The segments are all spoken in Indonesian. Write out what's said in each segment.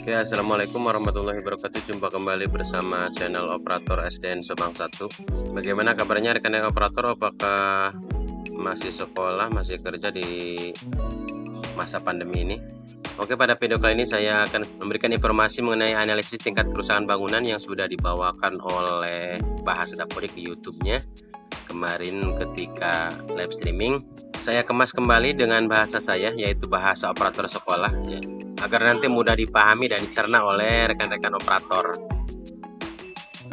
Ya, assalamualaikum warahmatullahi wabarakatuh. Jumpa kembali bersama channel operator SDN Subang 1. Bagaimana kabarnya rekan-rekan operator? Apakah masih sekolah, masih kerja di masa pandemi ini? Oke, pada video kali ini saya akan memberikan informasi mengenai analisis tingkat kerusakan bangunan yang sudah dibawakan oleh Bahas Dapodik di YouTube-nya kemarin ketika live streaming. Saya kemas kembali dengan bahasa saya, yaitu bahasa operator sekolah ya, agar nanti mudah dipahami dan dicerna oleh rekan-rekan operator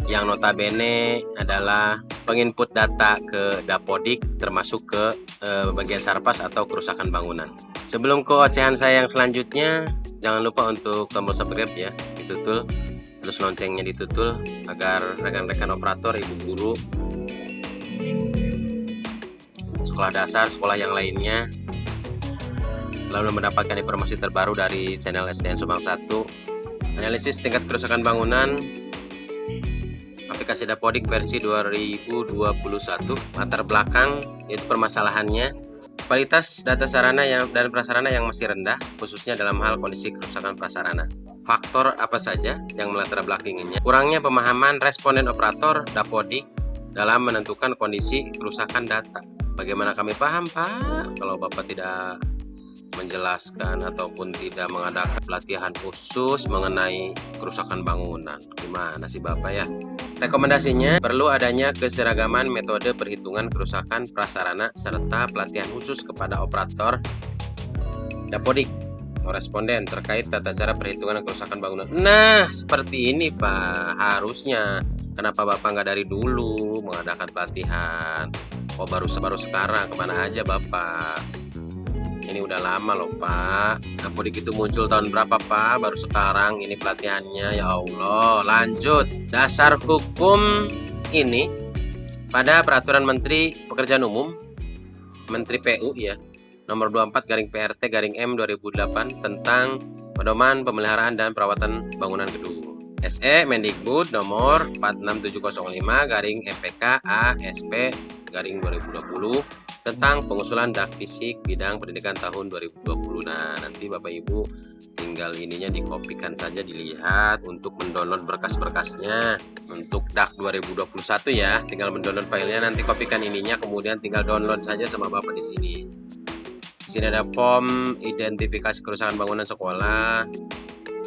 yang notabene adalah penginput data ke Dapodik, termasuk ke bagian sarpas atau kerusakan bangunan. Sebelum ke ocehan saya yang selanjutnya, jangan lupa untuk tombol subscribe ya, ditutul, terus loncengnya ditutul agar rekan-rekan operator, ibu guru, sekolah dasar, sekolah yang lainnya selalu mendapatkan informasi terbaru dari channel SDN Subang 1. Analisis tingkat kerusakan bangunan aplikasi Dapodik versi 2021. Latar belakang yaitu permasalahannya, kualitas data sarana dan prasarana yang masih rendah, khususnya dalam hal kondisi kerusakan prasarana. Faktor apa saja yang melatar belakanginya? Kurangnya pemahaman responden operator Dapodik dalam menentukan kondisi kerusakan data. Bagaimana kami paham, Pak, kalau Bapak tidak menjelaskan ataupun tidak mengadakan pelatihan khusus mengenai kerusakan bangunan? Gimana sih Bapak ya? Rekomendasinya perlu adanya keseragaman metode perhitungan kerusakan prasarana serta pelatihan khusus kepada operator Dapodik responden terkait tata cara perhitungan kerusakan bangunan. Nah, seperti ini Pak, harusnya. Kenapa Bapak nggak dari dulu mengadakan pelatihan? Oh, baru sekarang, kemana aja Bapak? Ini udah lama loh Pak. Dapodik itu muncul tahun berapa Pak? Baru sekarang ini pelatihannya, ya Allah. Lanjut, dasar hukum ini pada Peraturan Menteri Pekerjaan Umum, Menteri PU ya, nomor 24/PRT/M 2008 tentang pedoman pemeliharaan dan perawatan bangunan gedung. SE Mendikbud nomor 46705/MPK ASP/2020 tentang pengusulan dak fisik bidang pendidikan tahun 2020. Nah, nanti Bapak Ibu tinggal ininya dikopikan saja, dilihat untuk mendownload berkas-berkasnya untuk dak 2021 ya. Tinggal mendownload filenya, nanti kopikan ininya, kemudian tinggal download saja sama Bapak di sini. Di sini ada form identifikasi kerusakan bangunan sekolah,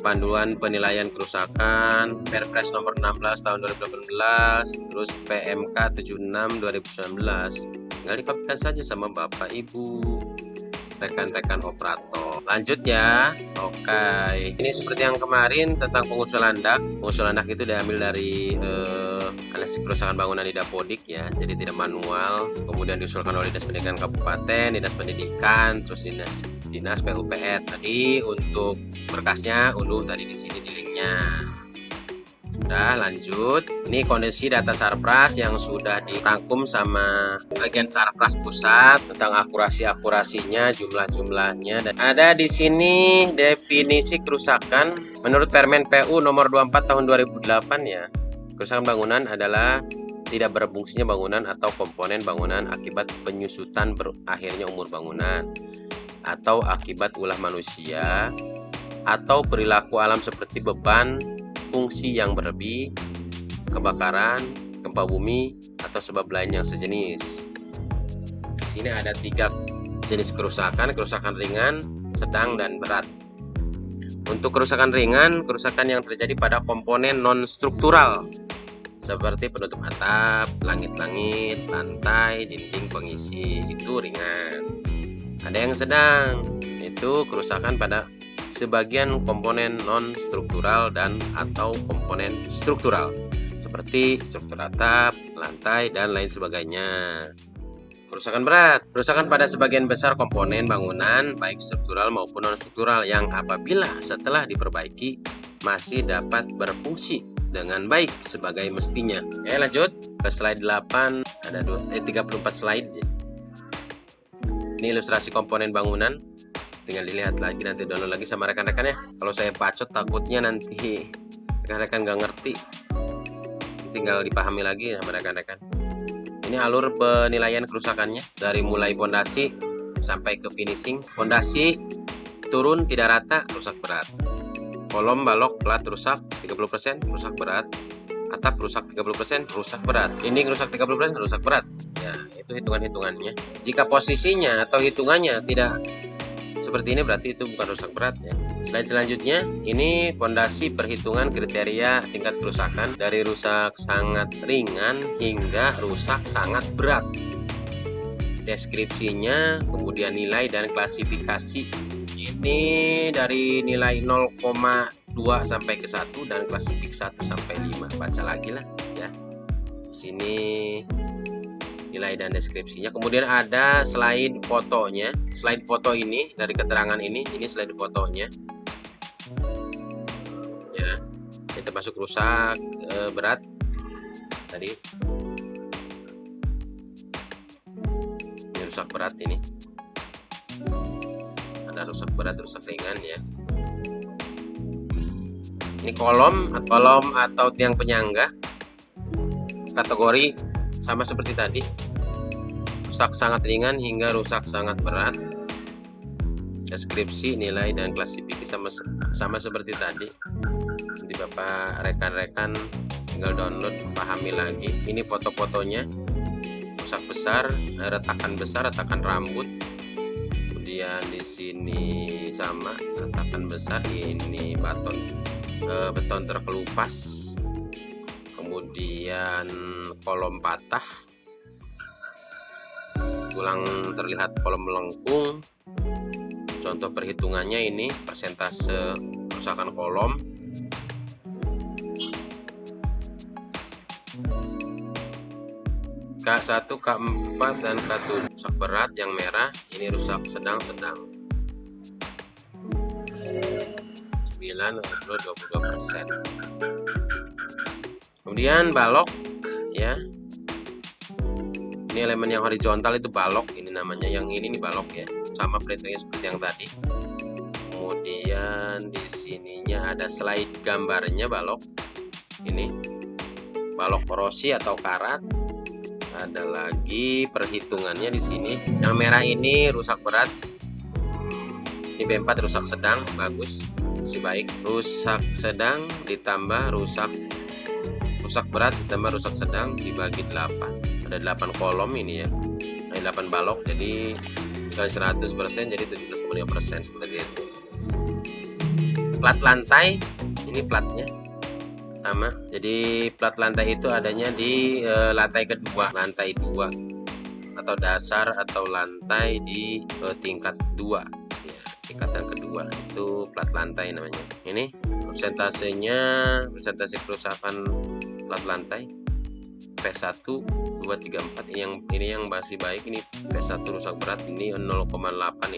panduan penilaian kerusakan, Perpres nomor 16 tahun 2018, terus PMK 76 2019. Tinggal dikopikan saja sama Bapak Ibu, rekan-rekan operator. Lanjut ya. Oke. Ini seperti yang kemarin tentang pengusulan dak. Pengusulan dak itu diambil dari analisis kerusakan bangunan di Dapodik ya. Jadi tidak manual. Kemudian diusulkan oleh Dinas Pendidikan Kabupaten, Dinas Pendidikan, terus Dinas PUPR. Tadi untuk berkasnya unduh tadi di sini di linknya. Udah, lanjut. Ini kondisi data sarpras yang sudah dirangkum sama bagian sarpras pusat tentang akurasinya, jumlah-jumlahnya. Dan ada di sini definisi kerusakan menurut Permen PU nomor 24 tahun 2008 ya. Kerusakan bangunan adalah tidak berfungsinya bangunan atau komponen bangunan akibat penyusutan berakhirnya umur bangunan, atau akibat ulah manusia, atau perilaku alam seperti beban fungsi yang berlebih, kebakaran, gempa bumi, atau sebab lain yang sejenis. Di sini ada 3 jenis kerusakan: kerusakan ringan, sedang, dan berat. Untuk kerusakan ringan, kerusakan yang terjadi pada komponen non-struktural seperti penutup atap, langit-langit, lantai, dinding pengisi, itu ringan. Ada yang sedang, itu kerusakan pada sebagian komponen non-struktural dan atau komponen struktural seperti struktur atap, lantai, dan lain sebagainya. Kerusakan berat, kerusakan pada sebagian besar komponen bangunan baik struktural maupun non-struktural yang apabila setelah diperbaiki masih dapat berfungsi dengan baik sebagai mestinya. Oke, lanjut ke slide 8. Ada 34 slide. Ini ilustrasi komponen bangunan. Tinggal dilihat lagi, nanti download lagi sama rekan-rekan ya. Kalau saya bacot takutnya nanti rekan-rekan nggak ngerti. Tinggal dipahami lagi sama rekan-rekan. Ini alur penilaian kerusakannya dari mulai fondasi sampai ke finishing. Fondasi turun tidak rata, rusak berat. kolom balok plat rusak 30% rusak berat, atap rusak 30% rusak berat, dinding rusak 30% rusak berat. Ya, itu hitungan-hitungannya. Jika posisinya atau hitungannya tidak seperti ini berarti itu bukan rusak berat ya. Slide selanjutnya, ini pondasi perhitungan kriteria tingkat kerusakan dari rusak sangat ringan hingga rusak sangat berat. Deskripsinya, kemudian nilai dan klasifikasi. Ini dari nilai 0,2 sampai ke 1 dan klasifikasi 1 sampai 5. Baca lagi lah ya. Sini nilai dan deskripsinya. Kemudian ada slide fotonya. Slide foto ini dari keterangan ini slide fotonya. Ya, ini termasuk rusak berat tadi. Ini rusak berat ini. Ada rusak berat, rusak ringan ya. Ini kolom atau tiang penyangga. Kategori sama seperti tadi. Rusak sangat ringan hingga rusak sangat berat. Deskripsi, nilai dan klasifikasi sama seperti tadi. Nanti Bapak rekan-rekan tinggal download, pahami lagi. Ini foto-fotonya. Rusak besar, retakan rambut. Kemudian di sini sama retakan besar, ini beton terkelupas. Kemudian kolom patah, tulang terlihat kolom melengkung. Contoh perhitungannya ini persentase kerusakan kolom. K1, K4 dan K7 rusak berat, yang merah ini rusak sedang-sedang 9-22%. Kemudian balok ya, ini elemen yang horizontal itu balok, ini namanya. Yang ini balok ya, sama perhitungannya seperti yang tadi. Kemudian di sininya ada slide gambarnya balok. Ini balok korosi atau karat. Ada lagi perhitungannya di sini. Yang merah ini rusak berat. Ini B4 rusak sedang, bagus, masih baik. Rusak sedang ditambah rusak berat ditambah rusak sedang dibagi 8. Ada 8 kolom ini ya. Ada 8 balok, jadi kali 100% jadi 17,5% seperti itu. Plat lantai, ini platnya sama. Jadi plat lantai itu adanya di lantai kedua, lantai 2 atau dasar atau lantai di tingkat 2 ya, tingkatan kedua itu plat lantai namanya. Ini persentase kerusakan plat lantai P1 2, 3, 4. Ini yang masih baik, ini P1 rusak berat, ini 0,8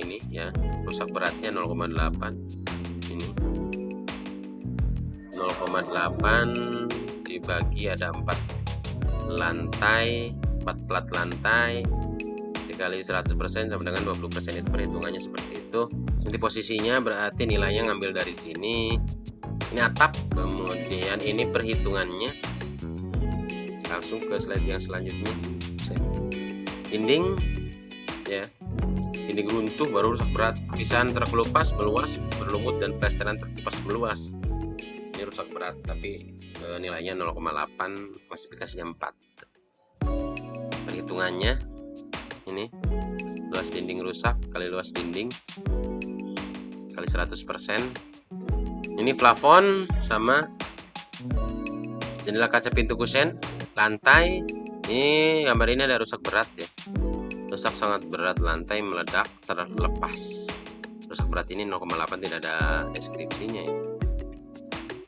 ini ya, rusak beratnya 0,8. Ini 0,8 dibagi ada 4 lantai, 4 plat lantai dikali 100% sama dengan 20%. Itu perhitungannya seperti itu. Nanti posisinya berarti nilainya ngambil dari sini. Ini atap, kemudian ini perhitungannya. Langsung ke slide yang selanjutnya. Dinding ya, dinding runtuh baru rusak berat. Lapisan terkelupas meluas berlumut dan plesteran terkelupas meluas, ini rusak berat, tapi nilainya 0,8, klasifikasinya 4. Perhitungannya ini luas dinding rusak kali luas dinding kali 100%. Ini plafon sama jendela kaca pintu kusen. Lantai ini gambar ini ada rusak berat ya, rusak sangat berat, lantai meledak terlepas. Rusak berat ini 0,8, tidak ada deskripsinya ya.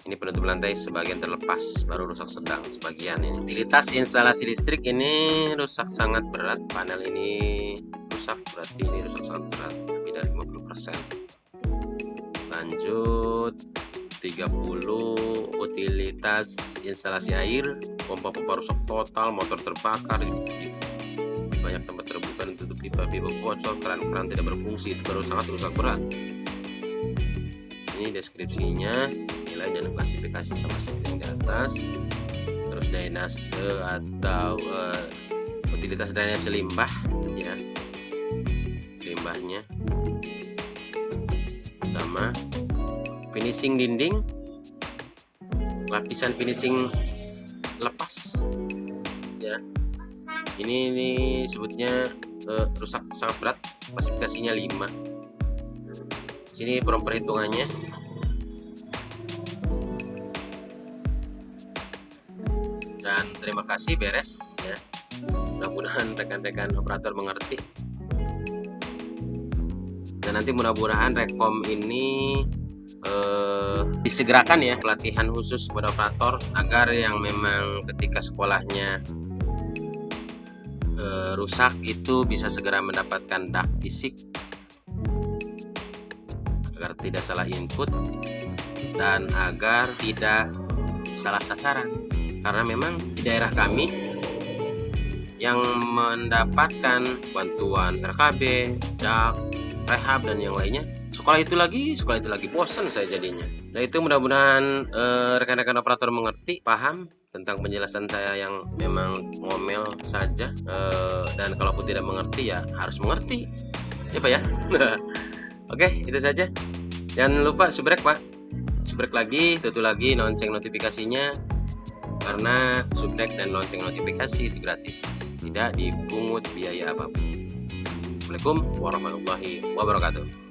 Ini penutup lantai sebagian terlepas, baru rusak sedang sebagian. Ini utilitas instalasi listrik ini rusak sangat berat. Panel ini rusak, berarti ini rusak sangat berat, lebih dari 50%. Lanjut 30, utilitas instalasi air. Pompa-pompa rusak total, motor terbakar, banyak tempat terbuka dan tutup pipa-pipa bocor, keran-keran tidak berfungsi, itu baru sangat rusak berat. Ini deskripsinya, nilai dan klasifikasi sama seperti yang di atas. Terus drainase atau utilitas drainase limbah ya, limbahnya sama. finishing dinding, lapisan finishing lepas ya. Ini sebutnya rusak sangat berat, klasifikasinya 5. Sini perhitungannya. Dan terima kasih, beres ya. Mudah-mudahan rekan-rekan operator mengerti. Dan nanti mudah-mudahan Rekom ini disegerakan ya pelatihan khusus kepada operator, agar yang memang ketika sekolahnya rusak itu bisa segera mendapatkan DAK fisik, agar tidak salah input dan agar tidak salah sasaran. Karena memang di daerah kami yang mendapatkan bantuan RKB, DAK, rehab dan yang lainnya, sekolah itu lagi, bosan saya jadinya. Nah itu mudah-mudahan rekan-rekan operator mengerti, paham tentang penjelasan saya yang memang ngomel saja, dan kalaupun tidak mengerti ya harus mengerti ya Pak ya. Oke, itu saja. Jangan lupa subrek Pak, subrek lagi, tutup lagi lonceng notifikasinya, karena subrek dan lonceng notifikasi itu gratis, tidak dipungut biaya apapun. Assalamualaikum warahmatullahi wabarakatuh.